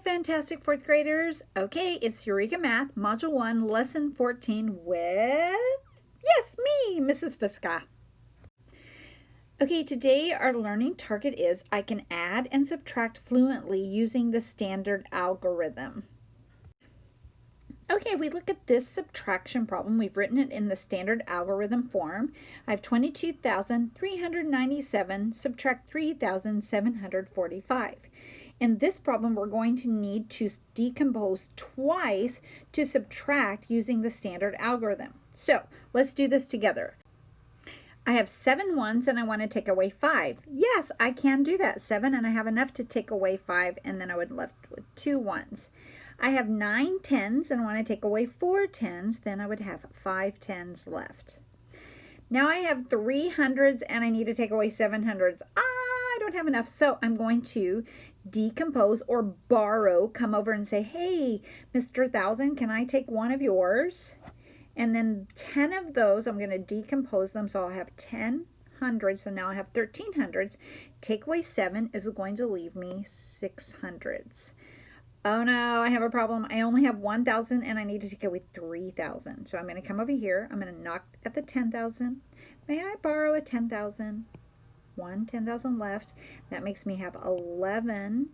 fantastic fourth graders. Okay, it's Eureka Math, Module 1, Lesson 14 with, yes, me, Mrs. Fiska. Okay, today our learning target is I can add and subtract fluently using the standard algorithm. Okay, if we look at this subtraction problem, we've written it in the standard algorithm form. I have 22,397 subtract 3,745. In this problem, we're going to need to decompose twice to subtract using the standard algorithm. So let's do this together. I have 7 ones and I want to take away 5. Yes, I can do that. 7 and I have enough to take away 5, and then I would left with 2 ones. I have 9 tens and I want to take away 4 tens, then I would have 5 tens left. Now I have 3 hundreds and I need to take away 7 hundreds. I don't have enough, so I'm going to decompose or borrow, come over and say, hey, Mr. 1000, can I take one of yours? And then 10 of those, I'm going to decompose them, so I'll have 10 hundreds, so now I have 13 hundreds. Take away 7 is going to leave me 6 hundreds. Oh no, I have a problem. I only have 1,000 and I need to take away 3,000. So I'm going to come over here. I'm going to knock at the 10,000. May I borrow a 10,000? 10,000 left. That makes me have 11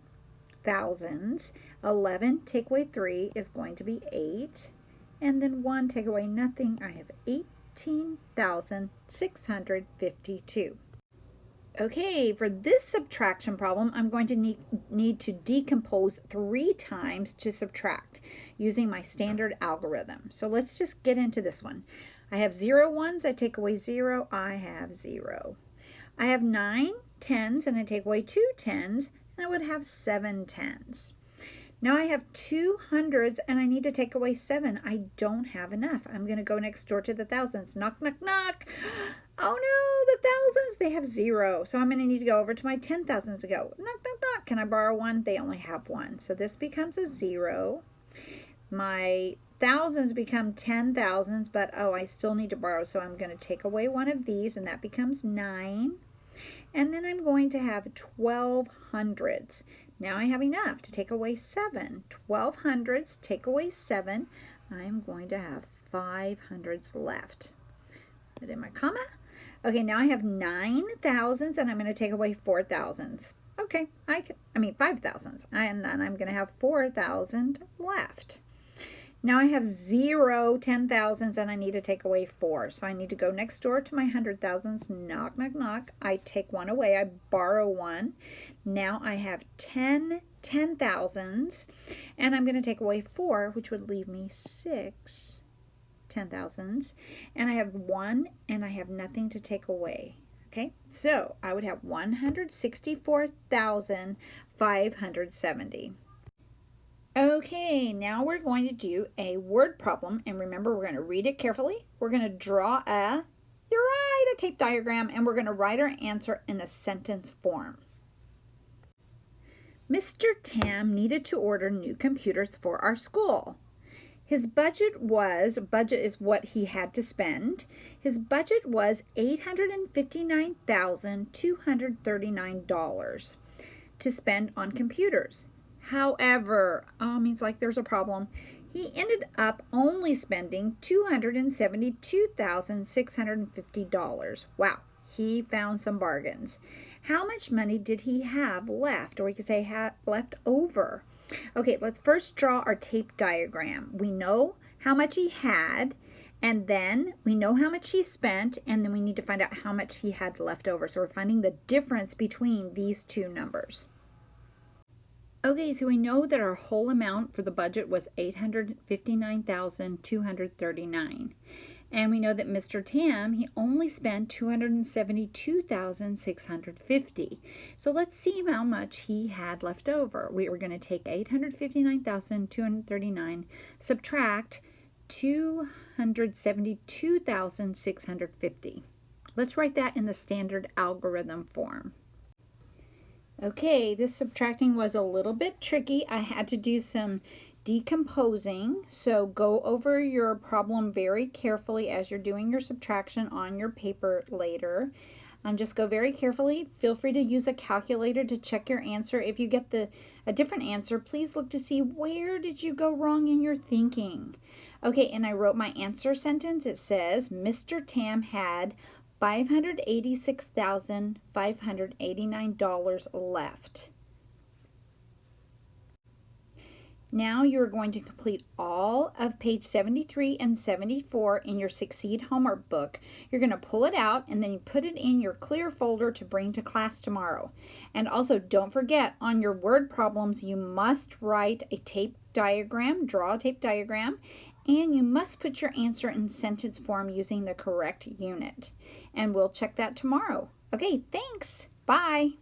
thousands. 11 take away 3 is going to be 8. And then 1 take away nothing. I have 18,652. Okay, for this subtraction problem, I'm going to need to decompose 3 times to subtract using my standard algorithm. So let's just get into this one. I have 0 ones, I take away 0, I have 0. I have 9 tens and I take away 2 tens, and I would have 7 tens. Now I have 2 hundreds and I need to take away 7. I don't have enough. I'm going to go next door to the thousands. Knock, knock, knock. Oh no, the thousands, they have 0. So I'm going to need to go over to my 10,000s to go. Knock, knock, knock. Can I borrow 1? They only have 1. So this becomes a 0. My thousands become 10,000s, but oh, I still need to borrow. So I'm going to take away one of these, and that becomes 9. And then I'm going to have 12 hundreds. Now I have enough to take away 7. 12 hundreds, take away 7. I'm going to have 5 hundreds left. Put in my comma. Okay, now I have 9 thousands and I'm going to take away 4 thousands. Okay, I mean 5 thousands. And then I'm going to have 4,000 left. Now I have 0 10,000s and I need to take away 4. So I need to go next door to my 100,000s. Knock, knock, knock. I take 1 away. I borrow 1. Now I have 10 10,000s and I'm going to take away 4, which would leave me 6 10,000s. And I have 1 and I have nothing to take away. Okay, so I would have 164,570. Okay, now we're going to do a word problem, and remember, we're going to read it carefully. We're going to draw a tape diagram, and we're going to write our answer in a sentence form. Mr. Tam needed to order new computers for our school. His budget is what he had to spend. His budget was $859,239 to spend on computers. However, means like there's a problem. He ended up only spending $272,650. Wow, he found some bargains. How much money did he have left? Or we could say left over. Okay, let's first draw our tape diagram. We know how much he had, and then we know how much he spent, and then we need to find out how much he had left over. So we're finding the difference between these two numbers. Okay, so we know that our whole amount for the budget was $859,239. And we know that Mr. Tam, he only spent $272,650. So let's see how much he had left over. We were going to take $859,239, subtract $272,650. Let's write that in the standard algorithm form. Okay, this subtracting was a little bit tricky. I had to do some decomposing, so go over your problem very carefully as you're doing your subtraction on your paper later. Just go very carefully. Feel free to use a calculator to check your answer. If you get a different answer, please look to see where did you go wrong in your thinking. Okay, and I wrote my answer sentence. It says, Mr. Tam had $586,589 left. Now you're going to complete all of page 73 and 74 in your Succeed homework book. You're going to pull it out and then you put it in your clear folder to bring to class tomorrow. And also don't forget, on your word problems you must write a tape diagram, draw a tape diagram, and you must put your answer in sentence form using the correct unit. And we'll check that tomorrow. Okay, thanks. Bye.